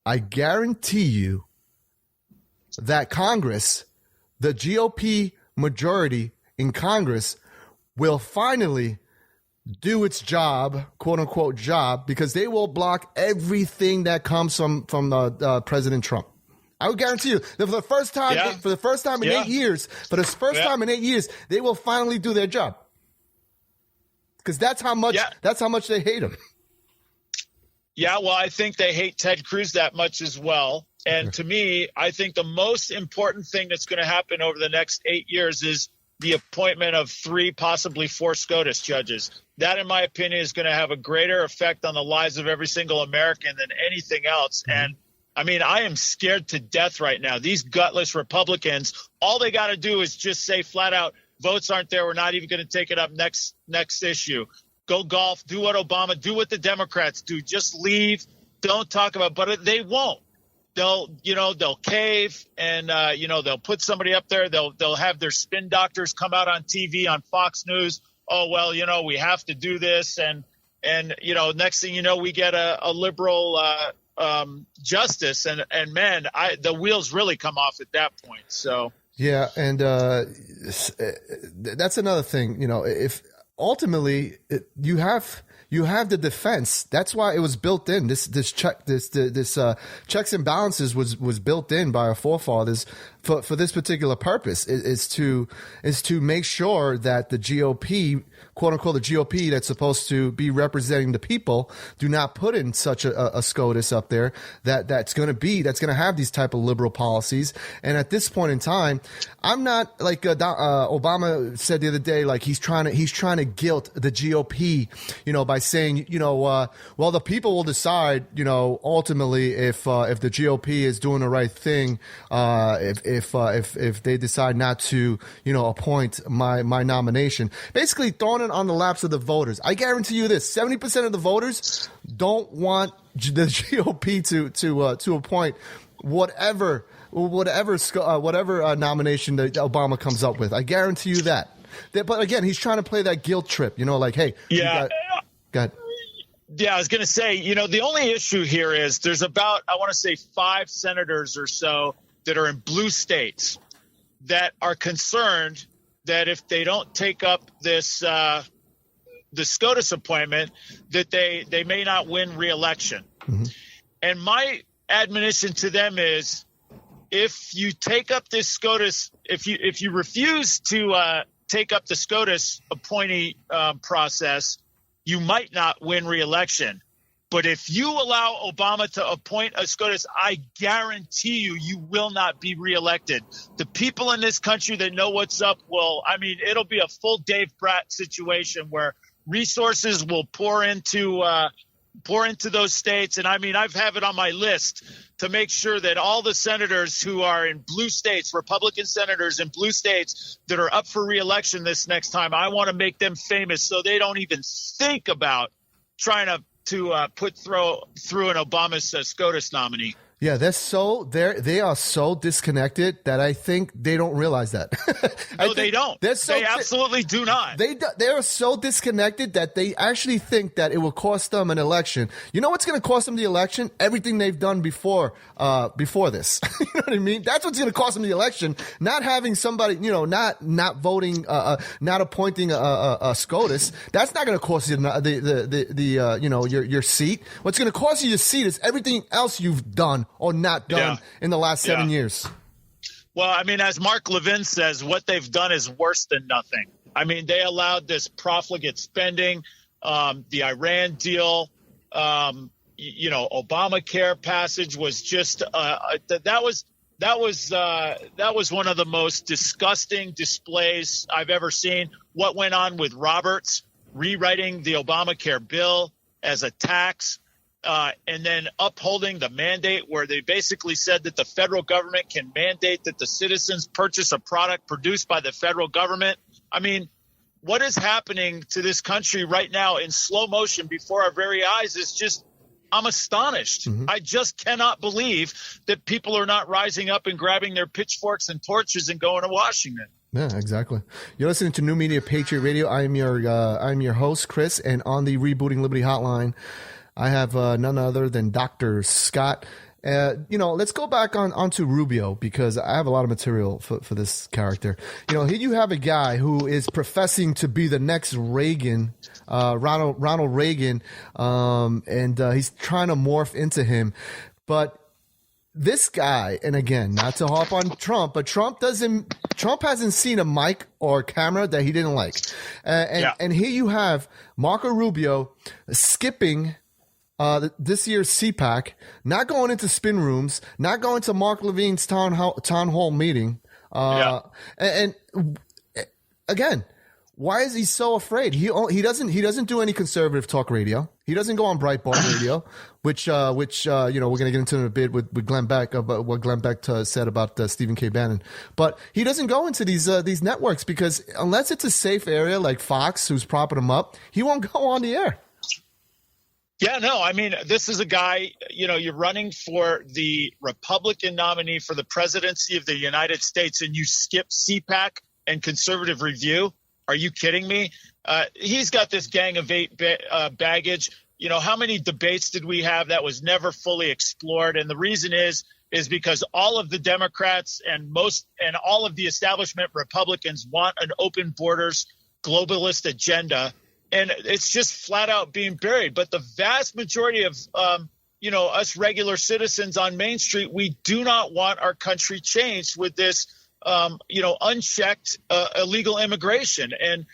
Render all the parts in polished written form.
I guarantee you that Congress, the GOP majority in Congress, will finally do its job, quote unquote job, because they will block everything that comes from President Trump. I would guarantee you that for the first time in 8 years, time in 8 years, they will finally do their job. Because that's how much they hate him. Yeah, well, I think they hate Ted Cruz that much as well. And to me, I think the most important thing that's going to happen over the next 8 years is the appointment of 3, possibly 4 SCOTUS judges. That, in my opinion, is going to have a greater effect on the lives of every single American than anything else. Mm-hmm. And I mean, I am scared to death right now. These gutless Republicans, all they got to do is just say flat out, votes aren't there. We're not even going to take it up next issue. Go golf, do what the Democrats do. Just leave. Don't talk about, but they won't. They'll cave and, they'll put somebody up there. They'll have their spin doctors come out on TV on Fox News. Oh, well, we have to do this. And next thing you know, we get a liberal, justice and man, the wheels really come off at that point. So, yeah. And, that's another thing, if ultimately you have the defense. That's why it was built in. This checks and balances was built in by our forefathers for this particular purpose. Is to make sure that the GOP, quote unquote, the GOP that's supposed to be representing the people, do not put in such a SCOTUS up there that's going to have these type of liberal policies. And at this point in time, I'm not like Obama said the other day, like he's trying to guilt the GOP, by saying, well, the people will decide, ultimately if the GOP is doing the right thing, if they decide not to, appoint my nomination, basically throwing it on the laps of the voters. I guarantee you this: 70% of the voters don't want the GOP to appoint whatever nomination that Obama comes up with. I guarantee you that. But again, he's trying to play that guilt trip, like, hey, yeah. Go ahead. Yeah, I was going to say, the only issue here is there's about, I want to say 5 senators or so that are in blue states that are concerned that if they don't take up this, the SCOTUS appointment, that they may not win re-election. Mm-hmm. And my admonition to them is, if you take up this SCOTUS, if you refuse to take up the SCOTUS appointee process, you might not win re-election. But if you allow Obama to appoint a SCOTUS, I guarantee you will not be reelected. The people in this country that know what's up it'll be a full Dave Brat situation where resources will pour into those states. And I've have it on my list to make sure that all the senators who are in blue states, Republican senators in blue states that are up for re-election this next time, I want to make them famous so they don't even think about trying to put through an Obama's SCOTUS nominee. Yeah, they are so disconnected that I think they don't realize that. No, they don't. They absolutely do not. They are so disconnected that they actually think that it will cost them an election. You know what's going to cost them the election? Everything they've done before this. You know what I mean? That's what's going to cost them the election. Not having somebody, not voting, not appointing a SCOTUS. That's not going to cost you your seat. What's going to cost you your seat is everything else you've done or not done in the last 7 years. Well, as Mark Levin says, what they've done is worse than nothing. They allowed this profligate spending, the Iran deal, Obamacare passage was just that was one of the most disgusting displays I've ever seen. What went on with Roberts rewriting the Obamacare bill as a tax. And then upholding the mandate where they basically said that the federal government can mandate that the citizens purchase a product produced by the federal government. What is happening to this country right now in slow motion before our very eyes is just, I'm astonished. Mm-hmm. I just cannot believe that people are not rising up and grabbing their pitchforks and torches and going to Washington. Yeah, exactly. You're listening to New Media Patriot Radio. I'm your host, Chris, and on the Rebooting Liberty Hotline, I have none other than Dr. Scott. Let's go back onto Rubio, because I have a lot of material for this character. Here you have a guy who is professing to be the next Reagan, Ronald Reagan, and he's trying to morph into him. But this guy, and again, not to harp on Trump, but Trump hasn't seen a mic or a camera that he didn't like. And here you have Marco Rubio skipping this year's CPAC, not going into spin rooms, not going to Mark Levine's town hall meeting. And again, why is he so afraid? He doesn't do any conservative talk radio. He doesn't go on Breitbart radio, which we're going to get into in a bit with Glenn Beck, about what Glenn Beck said about Stephen K. Bannon. But he doesn't go into these networks, because unless it's a safe area like Fox, who's propping him up, he won't go on the air. Yeah, no, I mean, this is a guy, you're running for the Republican nominee for the presidency of the United States, and you skip CPAC and conservative review. Are you kidding me? He's got this Gang of Eight baggage. How many debates did we have that was never fully explored? And the reason is because all of the Democrats and all of the establishment Republicans want an open borders globalist agenda. And it's just flat out being buried. But the vast majority of, us regular citizens on Main Street, we do not want our country changed with this, unchecked illegal immigration. And,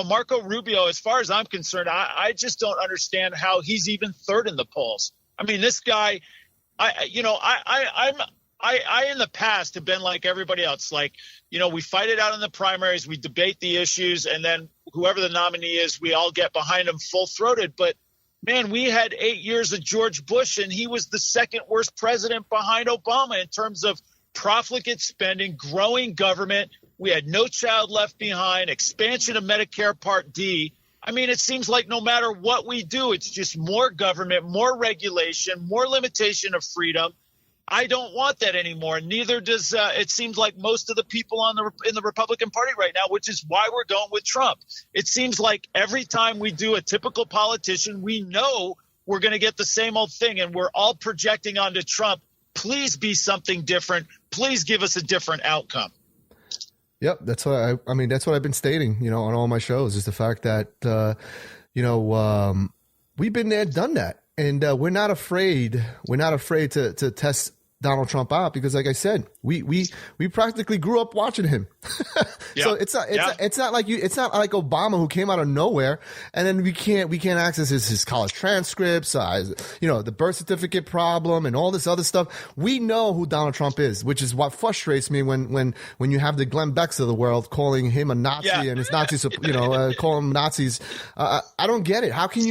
Marco Rubio, as far as I'm concerned, I just don't understand how he's even third in the polls. I mean, this guy, I in the past have been like everybody else. Like, we fight it out in the primaries, we debate the issues, and then whoever the nominee is, we all get behind him full-throated. But, man, we had 8 years of George Bush, and he was the second worst president behind Obama in terms of profligate spending, growing government. We had No Child Left Behind, expansion of Medicare Part D. I mean, it seems like no matter what we do, it's just more government, more regulation, more limitation of freedom. I don't want that anymore. Neither does it seems like most of the people in the Republican Party right now, which is why we're going with Trump. It seems like every time we do a typical politician, we know we're going to get the same old thing, and we're all projecting onto Trump. Please be something different. Please give us a different outcome. Yep, that's what that's what I've been stating, on all my shows, is the fact that we've been there, done that. And we're not afraid. We're not afraid to test Donald Trump out, because, like I said, we practically grew up watching him. So it's not like Obama, who came out of nowhere, and then we can't access his college transcripts, the birth certificate problem, and all this other stuff. We know who Donald Trump is, which is what frustrates me when you have the Glenn Becks of the world calling him a Nazi and his Nazis, calling them Nazis. I don't get it. How can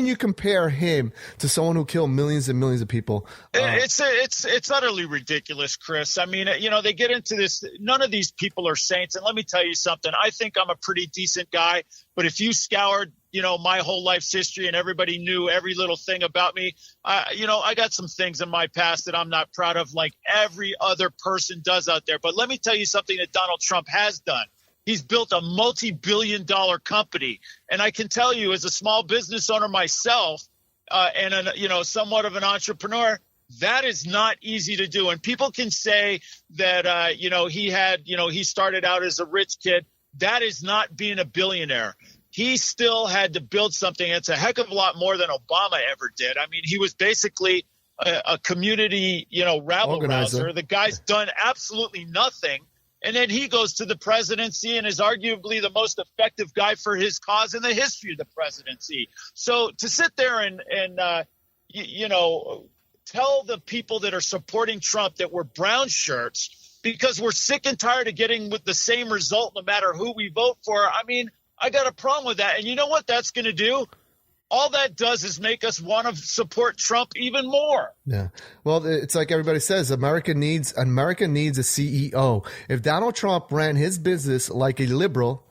you compare him to someone who killed millions and millions of people? It's utterly ridiculous, Chris. I mean, they get into this. None of these people are saints. And let me tell you something. I think I'm a pretty decent guy. But if you scoured, my whole life's history and everybody knew every little thing about me, I got some things in my past that I'm not proud of, like every other person does out there. But let me tell you something that Donald Trump has done. He's built a multi-billion-dollar company. And I can tell you, as a small business owner myself, and somewhat of an entrepreneur, that is not easy to do. And people can say that, he started out as a rich kid. That is not being a billionaire. He still had to build something. It's a heck of a lot more than Obama ever did. I mean, he was basically a community, rabble rouser. The guy's done absolutely nothing. And then he goes to the presidency and is arguably the most effective guy for his cause in the history of the presidency. So to sit there and tell the people that are supporting Trump that we're brown shirts because we're sick and tired of getting with the same result no matter who we vote for. I mean, I got a problem with that. And you know what that's going to do? All that does is make us want to support Trump even more. Yeah. Well, it's like everybody says, America needs a CEO. If Donald Trump ran his business like a liberal,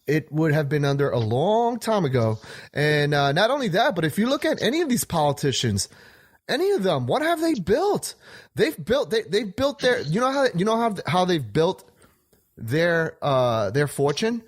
it would have been under a long time ago. And not only that, but if you look at any of these politicians, any of them, what have they built? They've built their, how they've built their fortune?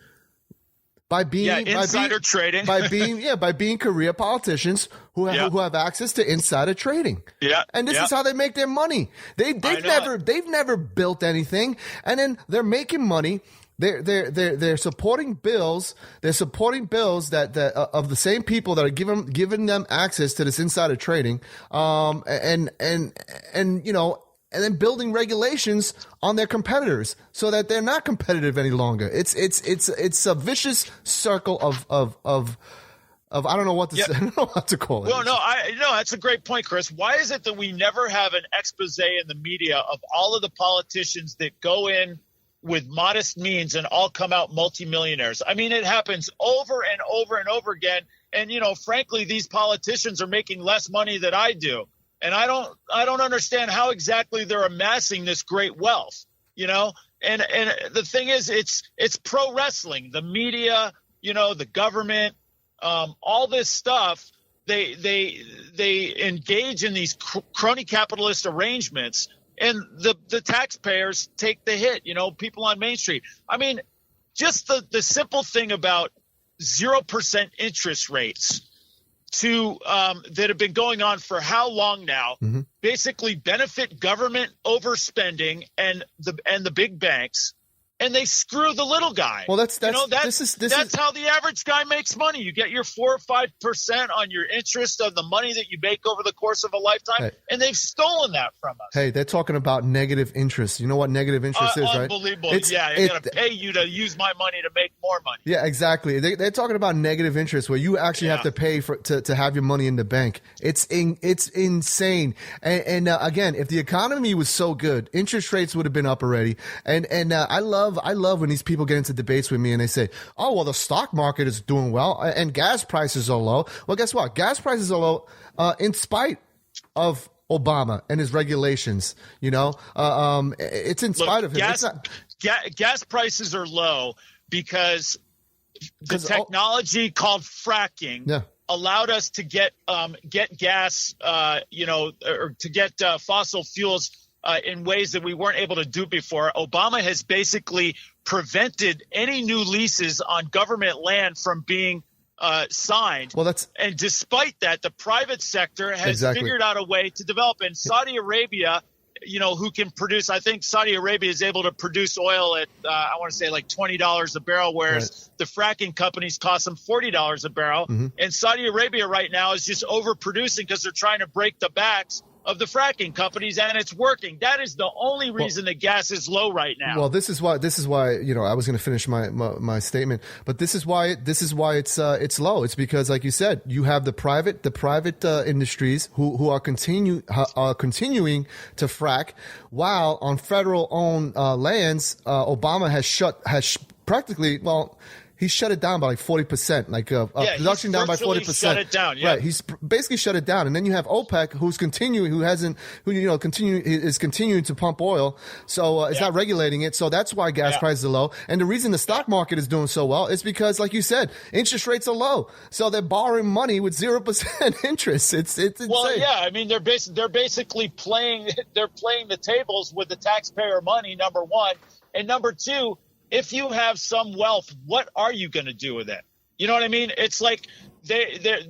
by being insider trading, by being career politicians who have access to insider trading. Yeah, and this is how they make their money. They've never built anything, and then they're making money. They're supporting bills. They're supporting bills that of the same people that are giving them access to this insider trading. And then building regulations on their competitors so that they're not competitive any longer. It's a vicious circle of I don't know what to say. I don't know what to call it. Well, no, that's a great point, Chris. Why is it that we never have an expose in the media of all of the politicians that go in with modest means and all come out multimillionaires? I mean, it happens over and over and over again. And, frankly, these politicians are making less money than I do. And I don't understand how exactly they're amassing this great wealth, and the thing is, it's pro wrestling, the media, the government, all this stuff. They engage in these crony capitalist arrangements. And the taxpayers take the hit, people on Main Street. I mean, just the simple thing about 0% interest rates that have been going on for how long now, basically benefit government overspending and the big banks, and they screw the little guy. Well, that's how the average guy makes money. You get your 4 or 5% on your interest of the money that you make over the course of a lifetime, and they've stolen that from us. Hey, they're talking about negative interest. You know what negative interest is, right? Unbelievable. I got to pay you to use my money to make more money. Yeah, exactly. They're talking about negative interest where you actually have to pay to have your money in the bank. It's insane. And again, if the economy was so good, interest rates would have been up already. And I love when these people get into debates with me and they say, oh, well, the stock market is doing well and gas prices are low. Well, guess what? Gas prices are low in spite of Obama and his regulations. It's in spite of him. Gas prices are low because the technology called fracking allowed us to get gas, or to get fossil fuels in ways that we weren't able to do before. Obama has basically prevented any new leases on government land from being signed. Well, and despite that, the private sector has figured out a way to develop. And Saudi Arabia, who can produce, I think Saudi Arabia is able to produce oil at, I want to say like $20 a barrel, whereas the fracking companies cost them $40 a barrel. And Saudi Arabia right now is just overproducing because they're trying to break the backs of the fracking companies, and it's working. That is the only reason the gas is low right now. Well, this is why I was going to finish my statement, but this is why it's low. It's because, like you said, you have the private industries who are continuing to frack, while on federal owned lands, Obama has practically he shut it down by like 40%, production down by 40%. Shut it down, yeah. Right, he's basically shut it down, and then you have OPEC, who's continuing to pump oil, so it's not regulating it. So that's why gas prices are low, and the reason the stock market is doing so well is because, like you said, interest rates are low, so they're borrowing money with 0% interest. It's insane. Well, yeah, I mean they're basically playing the tables with the taxpayer money. Number one, and number two, if you have some wealth, what are you going to do with it? You know what I mean? It's like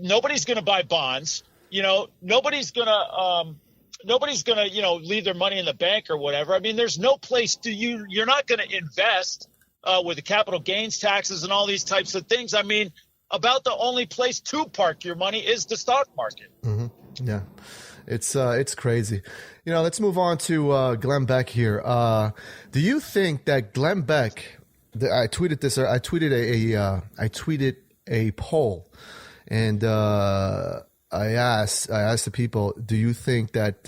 nobody's going to buy bonds. Nobody's going to leave their money in the bank or whatever. I mean, there's no place you're not going to invest with the capital gains taxes and all these types of things. I mean, about the only place to park your money is the stock market. Mm-hmm. Yeah. It's crazy. Let's move on to Glenn Beck here. Do you think that Glenn Beck? I tweeted this. I tweeted a poll, and I asked the people, do you think that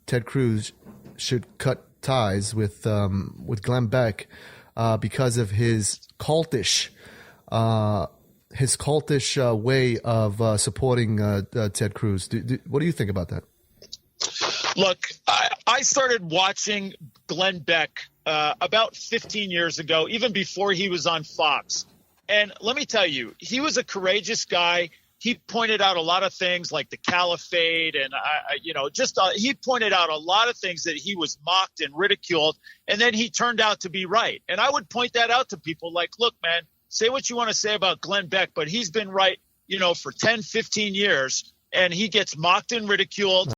Ted Cruz should cut ties with Glenn Beck because of his cultish way of supporting Ted Cruz? What do you think about that? Look, I started watching Glenn Beck about 15 years ago, even before he was on Fox. And let me tell you, he was a courageous guy. He pointed out a lot of things like the caliphate, and he pointed out a lot of things that he was mocked and ridiculed, and then he turned out to be right. And I would point that out to people like, look, man, say what you want to say about Glenn Beck, but he's been right, for 10, 15 years, and he gets mocked and ridiculed.